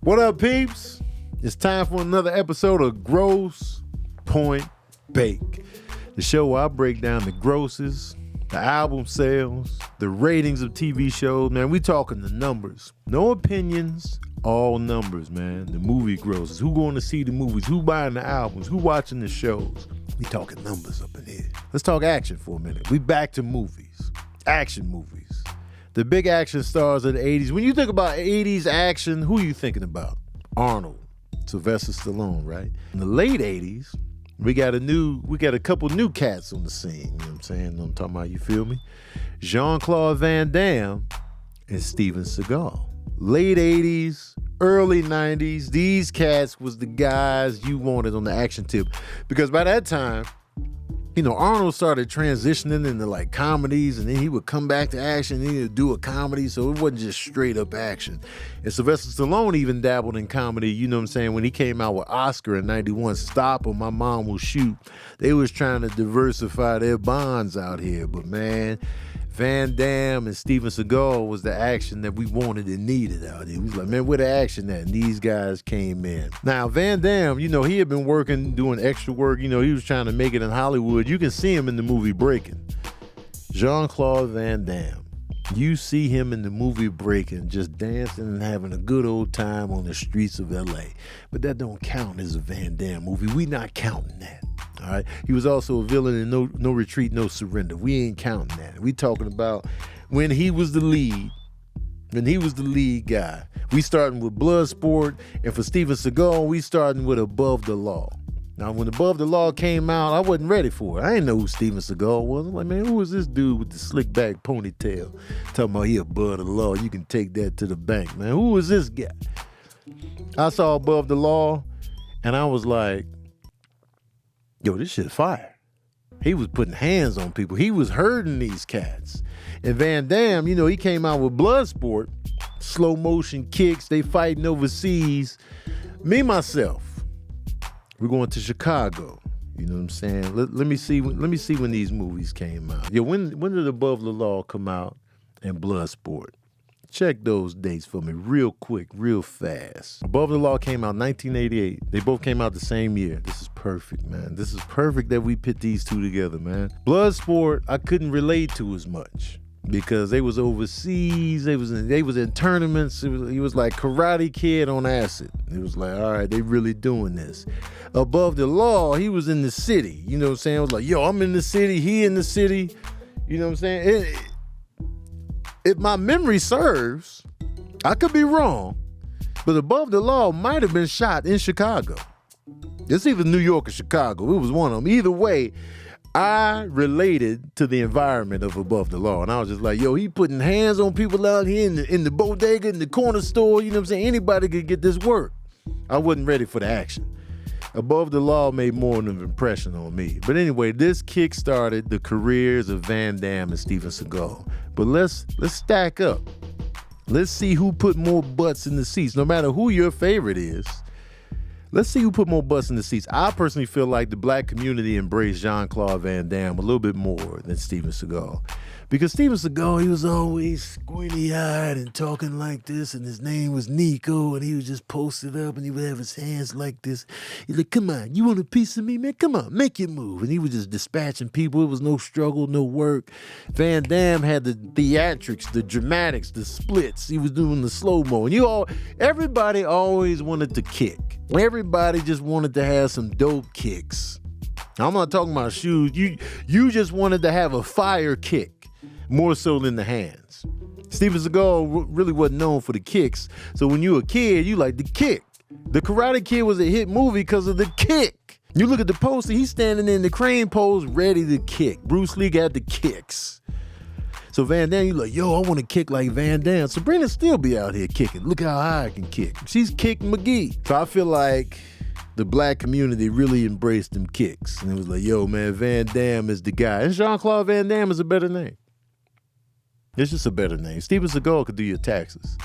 What up, peeps? It's time for another episode of Gross Pointe Bake, the show where I break down the grosses, the album sales, the ratings of TV shows. Man, we talking the numbers. No opinions, all numbers, man. The movie grosses. Who going to see the movies? Who buying the albums? Who watching the shows? We talking numbers up in here. Let's talk action for a minute. We back to movies. Action movies. The big action stars of the 80s. When you think about 80s action, who are you thinking about? Arnold, Sylvester Stallone, right? In the late 80s, we got a couple new cats on the scene. You know what I'm saying? I'm talking about, you feel me? Jean-Claude Van Damme and Steven Seagal. Late 80s, early 90s, these cats was the guys you wanted on the action tip. Because by that time, you know, Arnold started transitioning into like comedies, and then he would come back to action, and he would do a comedy, so it wasn't just straight up action. And Sylvester Stallone even dabbled in comedy, you know what I'm saying, when he came out with Oscar in 91, Stop or My Mom Will Shoot. They was trying to diversify their bonds out here, but man, Van Damme and Steven Seagal was the action that we wanted and needed out here. We was like, man, where the action at? And these guys came in. Now, Van Damme, you know, he had been working, doing extra work. You know, he was trying to make it in Hollywood. You can see him in the movie Breaking. Jean-Claude Van Damme. You see him in the movie Breaking, just dancing and having a good old time on the streets of L.A. But that don't count as a Van Damme movie. We not counting that. All right. He was also a villain in No Retreat, No Surrender. We ain't counting that. We talking about when he was the lead. When he was the lead guy. We starting with Bloodsport, and for Steven Seagal, we starting with Above the Law. Now, when Above the Law came out, I wasn't ready for it. I didn't know who Steven Seagal was. I'm like, man, who is this dude with the slick back ponytail? Talking about he above the law. You can take that to the bank, man. Who is this guy? I saw Above the Law, and I was like, yo, this shit fire. He was putting hands on people. He was hurting these cats. And Van Damme, you know, he came out with Bloodsport, slow motion kicks, they fighting overseas. Me, myself, we're going to Chicago. You know what I'm saying? Let me see when these movies came out. Yo, when did Above the Law come out and Bloodsport? Check those dates for me real quick, real fast. Above the Law came out 1988. They both came out the same year. This is perfect, man. This is perfect that we put these two together, man. Bloodsport, I couldn't relate to as much because they was overseas. They was in tournaments. He was like Karate Kid on acid. It was like, all right, they really doing this. Above the Law, he was in the city. You know what I'm saying? I was like, yo, I'm in the city. He in the city. You know what I'm saying? If my memory serves, I could be wrong, but Above the Law might have been shot in Chicago. It's either New York or Chicago. It was one of them. Either way, I related to the environment of Above the Law, and I was just like, yo, he putting hands on people out here in the bodega, in the corner store. You know what I'm saying? Anybody could get this work. I wasn't ready for the action. Above the Law made more of an impression on me. But anyway, this kick-started the careers of Van Damme and Steven Seagal. But let's stack up. Let's see who put more butts in the seats. No matter who your favorite is, let's see who put more butts in the seats. I personally feel like the black community embraced Jean-Claude Van Damme a little bit more than Steven Seagal. Because Steven Seagal, he was always squinty-eyed and talking like this, and his name was Nico, and he was just posted up, and he would have his hands like this. He's like, come on, you want a piece of me, man? Come on, make it move. And he was just dispatching people. It was no struggle, no work. Van Damme had the theatrics, the dramatics, the splits. He was doing the slow-mo. And everybody always wanted to kick. Everybody just wanted to have some dope kicks. I'm not talking about shoes. You just wanted to have a fire kick. More so than the hands. Steven Seagal really wasn't known for the kicks. So when you were a kid, you like the kick. The Karate Kid was a hit movie because of the kick. You look at the poster, he's standing in the crane pose ready to kick. Bruce Lee got the kicks. So Van Damme, you like, yo, I want to kick like Van Damme. Sabrina still be out here kicking. Look how high I can kick. She's kicked McGee. So I feel like the black community really embraced them kicks. And it was like, yo, man, Van Damme is the guy. And Jean-Claude Van Damme is a better name. It's just a better name. Steven Seagal could do your taxes.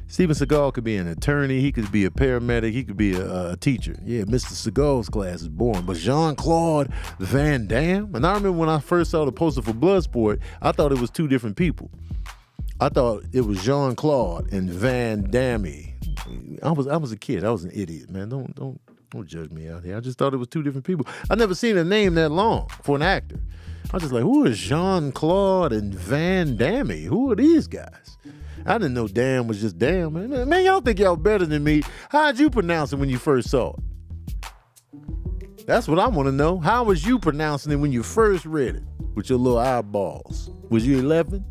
Steven Seagal could be an attorney. He could be a paramedic. He could be a teacher. Yeah, Mr. Seagal's class is boring. But Jean-Claude Van Damme? And I remember when I first saw the poster for Bloodsport, I thought it was two different people. I thought it was Jean-Claude and Van Damme. I was a kid. I was an idiot, man. Don't judge me out here. I just thought it was two different people. I never seen a name that long for an actor. I was just like, who is Jean-Claude and Van Damme? Who are these guys? I didn't know Damme was just Damme. Man, y'all think y'all better than me. How'd you pronounce it when you first saw it? That's what I want to know. How was you pronouncing it when you first read it with your little eyeballs? Was you 11?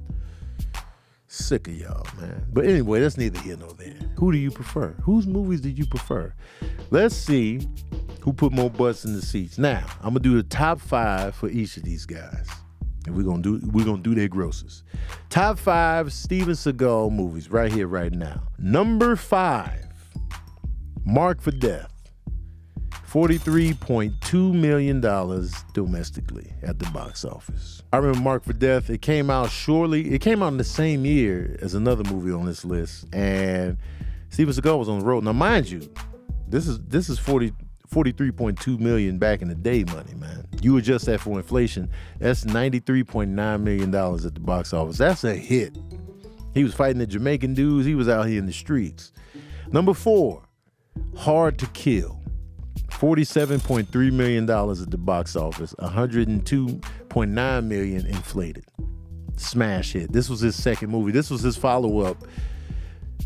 Sick of y'all, man. But anyway, that's neither here nor there. Who do you prefer? Whose movies do you prefer? Let's see who put more butts in the seats. Now, I'm gonna do the top 5 for each of these guys. And we're gonna do their grosses. Top 5 Steven Seagal movies right here, right now. Number 5, Marked for Death. $43.2 million domestically at the box office. I remember Marked for Death. It came out in the same year as another movie on this list, and Steven Seagal was on the road. Now, mind you, this is 43.2 million back in the day money, man. You adjust that for inflation, that's $93.9 million at the box office. That's a hit. He was fighting the Jamaican dudes. He was out here in the streets. Number 4, Hard to Kill. $47.3 million at the box office, $102.9 million inflated. Smash hit. This was his second movie. This was his follow-up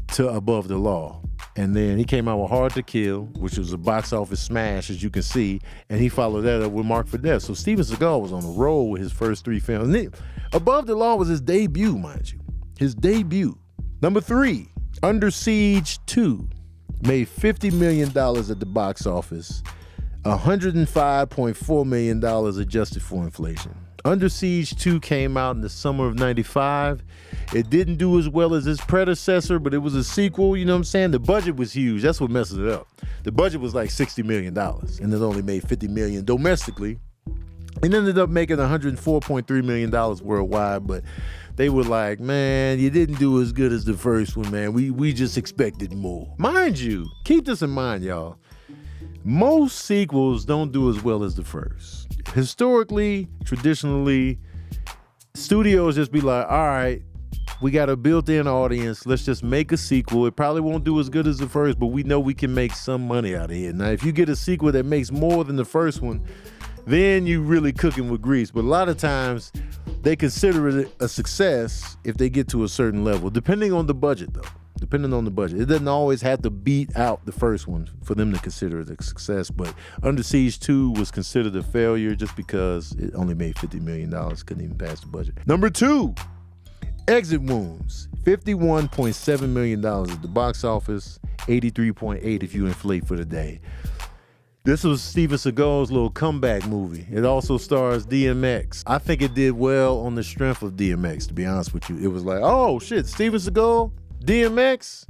to Above the Law. And then he came out with Hard to Kill, which was a box office smash, as you can see, and he followed that up with Marked for Death. So Steven Seagal was on the roll with his first 3 films. And Above the Law was his debut, mind you. His debut. Number 3, Under Siege 2. Made $50 million at the box office, $105.4 million adjusted for inflation. Under Siege 2 came out in the summer of '95. It didn't do as well as its predecessor, but it was a sequel, you know what I'm saying? The budget was huge. That's what messes it up. The budget was like $60 million, and it only made $50 million domestically. It ended up making $104.3 million worldwide, but they were like, man, you didn't do as good as the first one, man. We just expected more. Mind you, keep this in mind, y'all. Most sequels don't do as well as the first. Historically, traditionally, studios just be like, all right, we got a built-in audience. Let's just make a sequel. It probably won't do as good as the first, but we know we can make some money out of it. Now, if you get a sequel that makes more than the first one, then you really cooking with grease. But a lot of times, they consider it a success if they get to a certain level, depending on the budget, though. Depending on the budget. It doesn't always have to beat out the first one for them to consider it a success, but Under Siege 2 was considered a failure just because it only made $50 million, couldn't even pass the budget. Number 2, Exit Wounds. $51.7 million at the box office, 83.8 if you inflate for the day. This was Steven Seagal's little comeback movie. It also stars DMX. I think it did well on the strength of DMX, to be honest with you. It was like, oh shit, Steven Seagal, DMX,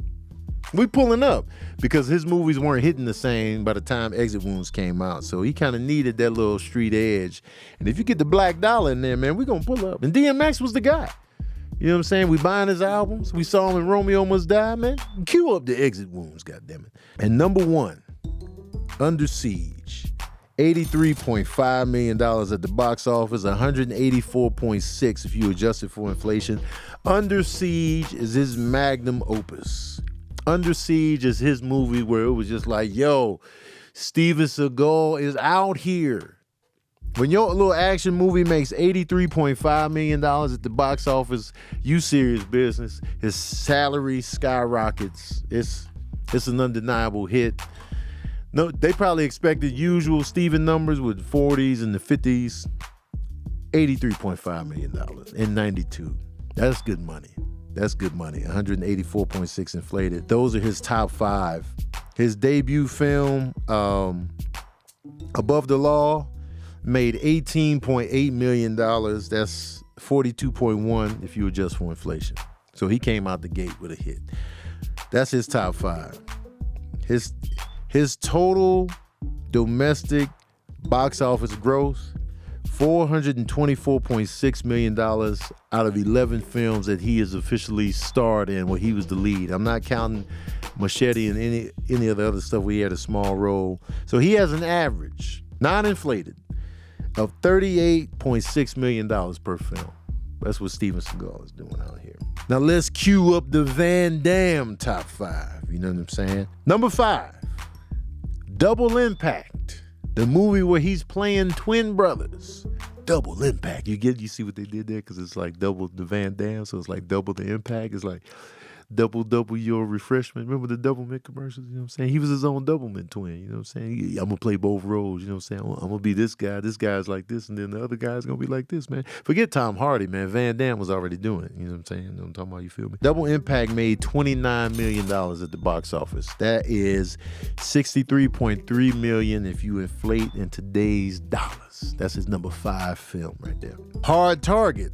we pulling up. Because his movies weren't hitting the same by the time Exit Wounds came out. So he kind of needed that little street edge. And if you get the Black Dollar in there, man, we gonna pull up. And DMX was the guy. You know what I'm saying? We buying his albums. We saw him in Romeo Must Die, man. Cue up the Exit Wounds, goddammit. And number 1, Under Siege, $83.5 million at the box office, $184.6 if you adjust it for inflation. Under Siege is his magnum opus. Under Siege is his movie where it was just like, yo, Steven Seagal is out here. When your little action movie makes $83.5 million at the box office, you serious business. His salary skyrockets. It's an undeniable hit. No, they probably expected usual Steven numbers with 40s and the 50s. $83.5 million in 92. That's good money. That's good money. 184.6 inflated. Those are his top 5. His debut film, Above the Law, made $18.8 million. That's 42.1 if you adjust for inflation. So he came out the gate with a hit. That's his top 5. His total domestic box office gross, $424.6 million out of 11 films that he has officially starred in where he was the lead. I'm not counting Machete and any of the other stuff where he had a small role. So he has an average, non-inflated, of $38.6 million per film. That's what Steven Seagal is doing out here. Now let's cue up the Van Damme top 5. You know what I'm saying? Number 5, Double Impact. The movie where he's playing twin brothers. Double Impact. You see what they did there? Because it's like double the Van Damme, so it's like double the impact. It's like double your refreshment. Remember the Doublemint commercials? You know what I'm saying? He was his own Doublemint twin. You know what I'm saying? I'm going to play both roles. You know what I'm saying? I'm going to be this guy. This guy's like this, and then the other guy's going to be like this, man. Forget Tom Hardy, man. Van Damme was already doing it. You know what I'm saying? You know what I'm talking about? You feel me? Double Impact made $29 million at the box office. That is $63.3 million if you inflate in today's dollars. That's his number 5 film right there. Hard Target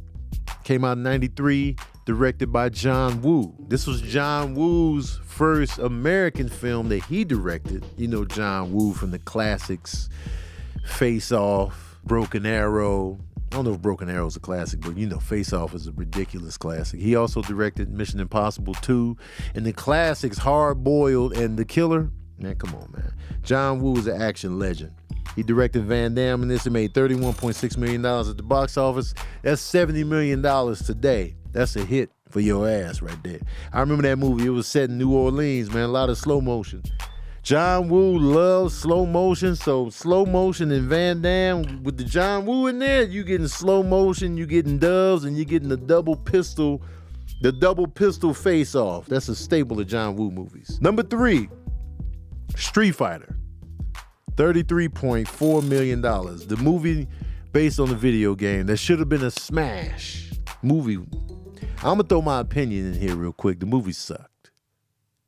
came out in 93. Directed by John Woo. This was John Woo's first American film that he directed. You know John Woo from the classics, Face Off, Broken Arrow. I don't know if Broken Arrow is a classic, but you know Face Off is a ridiculous classic. He also directed Mission Impossible 2 and the classics Hard Boiled and The Killer. Man, come on, man. John Woo is an action legend. He directed Van Damme in this. It made $31.6 million at the box office. That's $70 million today. That's a hit for your ass right there. I remember that movie. It was set in New Orleans, man. A lot of slow motion. John Woo loves slow motion, so slow motion and Van Damme with the John Woo in there, you getting slow motion, you getting doves, and you getting the double pistol face off. That's a staple of John Woo movies. Number 3, Street Fighter. $33.4 million. The movie based on the video game that should have been a smash movie. I'm gonna throw my opinion in here real quick. The movie sucked.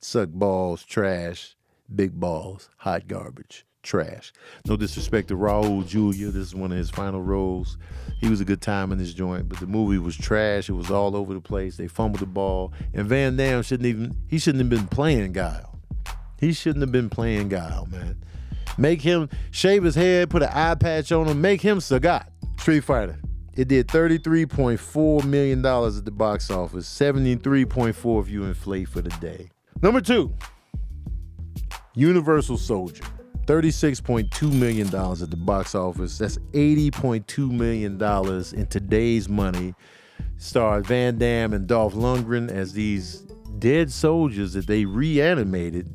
Sucked balls, trash, big balls, hot garbage, trash. No disrespect to Raul Julia. This is one of his final roles. He was a good time in this joint, but the movie was trash. It was all over the place. They fumbled the ball. And Van Damme shouldn't have been playing Guile. He shouldn't have been playing Guile, man. Make him shave his head, put an eye patch on him, make him Sagat. Street Fighter. It did $33.4 million at the box office, 73.4 if you inflate for the day. Number 2, Universal Soldier, $36.2 million at the box office. That's $80.2 million in today's money. Starred Van Damme and Dolph Lundgren as these dead soldiers that they reanimated.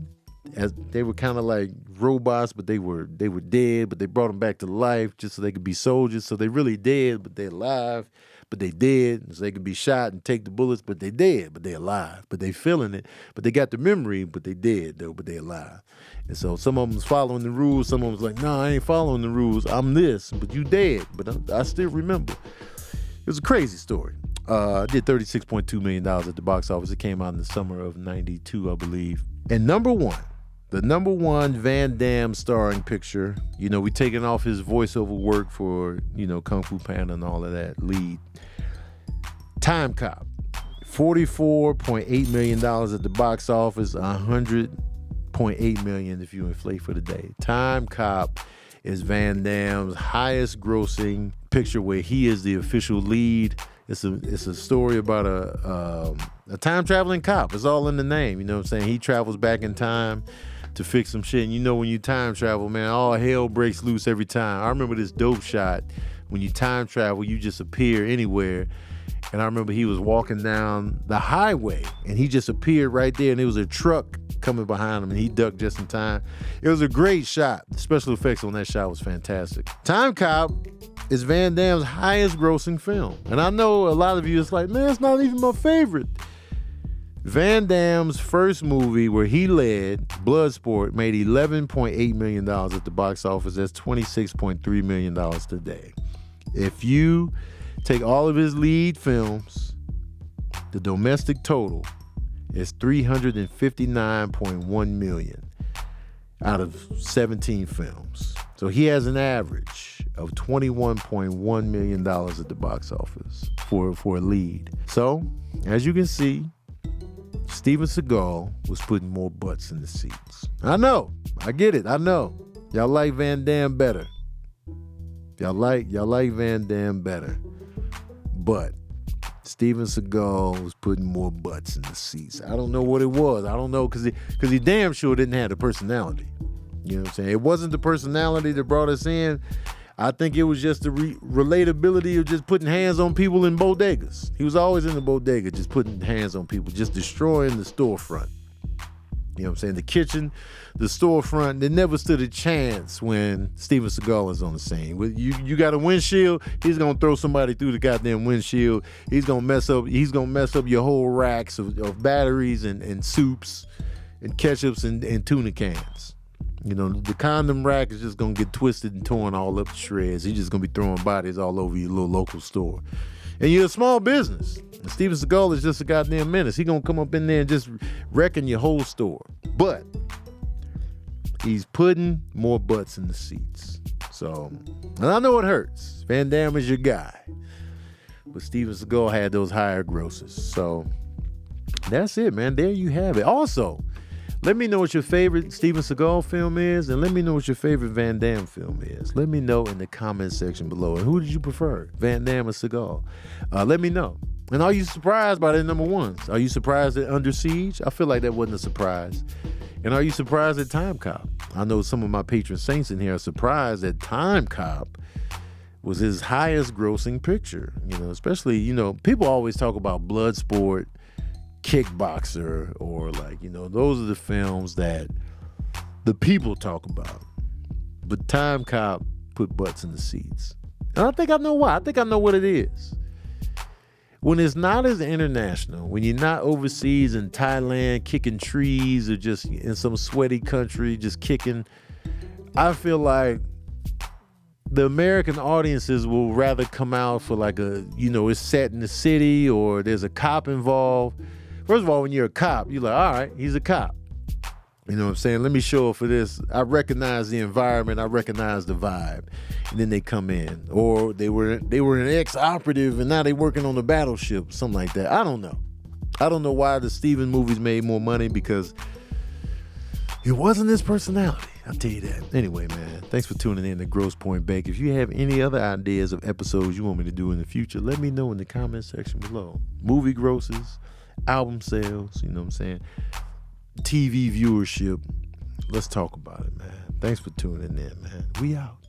As they were kind of like robots, but they were dead, but they brought them back to life just so they could be soldiers. So they really dead, but they're alive, but they dead, so they could be shot and take the bullets, but they dead, but they alive, but they feeling it, but they got the memory, but they dead though, but they alive. And so some of them's following the rules, some of them's like, nah, I ain't following the rules. I'm this, but you dead, but I still remember. It was a crazy story. It did $36.2 million at the box office. It came out in the summer of 92, I believe. And number 1. The number 1 Van Damme starring picture, you know, we taking off his voiceover work for, you know, Kung Fu Panda and all of that lead. Time Cop, $44.8 million at the box office, $100.8 million if you inflate for the day. Time Cop is Van Damme's highest grossing picture where he is the official lead. It's a story about a time traveling cop. It's all in the name, you know what I'm saying? He travels back in time to fix some shit. And you know when you time travel, man, all hell breaks loose every time. I remember this dope shot. When you time travel, you just appear anywhere. And I remember he was walking down the highway and he just appeared right there and there was a truck coming behind him and he ducked just in time. It was a great shot. The special effects on that shot was fantastic. Time Cop is Van Damme's highest grossing film. And I know a lot of you is like, man, it's not even my favorite. Van Damme's first movie where he led, Bloodsport, made $11.8 million at the box office. That's $26.3 million today. If you take all of his lead films, the domestic total is $359.1 million out of 17 films. So he has an average of $21.1 million at the box office for a lead. So, as you can see, Steven Seagal was putting more butts in the seats. I know. I get it. I know. Y'all like Van Damme better. Y'all like Van Damme better. But Steven Seagal was putting more butts in the seats. I don't know what it was. I don't know because he damn sure didn't have the personality. You know what I'm saying? It wasn't the personality that brought us in. I think it was just the relatability of just putting hands on people in bodegas. He was always in the bodega, just putting hands on people, just destroying the storefront. You know what I'm saying? The kitchen, the storefront, they never stood a chance when Steven Seagal is on the scene. You got a windshield, he's gonna throw somebody through the goddamn windshield. He's gonna mess up your whole racks of batteries and soups and ketchups and tuna cans. You know, the condom rack is just gonna get twisted and torn all up to shreds. He's just gonna be throwing bodies all over your little local store. And you're a small business. And Steven Seagal is just a goddamn menace. He gonna come up in there and just wrecking your whole store. But he's putting more butts in the seats. So, and I know it hurts. Van Damme is your guy. But Steven Seagal had those higher grosses. So that's it, man. There you have it. Also, let me know what your favorite Steven Seagal film is, and let me know what your favorite Van Damme film is. Let me know in the comment section below. And who did you prefer, Van Damme or Seagal? Let me know. And are you surprised by the number ones? Are you surprised at Under Siege? I feel like that wasn't a surprise. And are you surprised at Time Cop? I know some of my patron saints in here are surprised that Time Cop was his highest grossing picture. You know, especially, you know, people always talk about Bloodsport, Kickboxer, or like, you know, those are the films that the people talk about. But Time Cop put butts in the seats. And I think I know why. I think I know what it is. When it's not as international, when you're not overseas in Thailand kicking trees or just in some sweaty country just kicking, I feel like the American audiences will rather come out for like a, you know, it's set in the city or there's a cop involved. First of all, when you're a cop, you're like, all right, he's a cop. You know what I'm saying? Let me show up for this. I recognize the environment. I recognize the vibe. And then they come in. Or they were an ex-operative and now they working on the battleship, something like that. I don't know. I don't know why the Steven movies made more money, because it wasn't his personality. I'll tell you that. Anyway, man, thanks for tuning in to Gross Pointe Bake. If you have any other ideas of episodes you want me to do in the future, let me know in the comment section below. Movie grosses, album sales, you know what I'm saying? TV viewership. Let's talk about it, man. Thanks for tuning in, man. We out.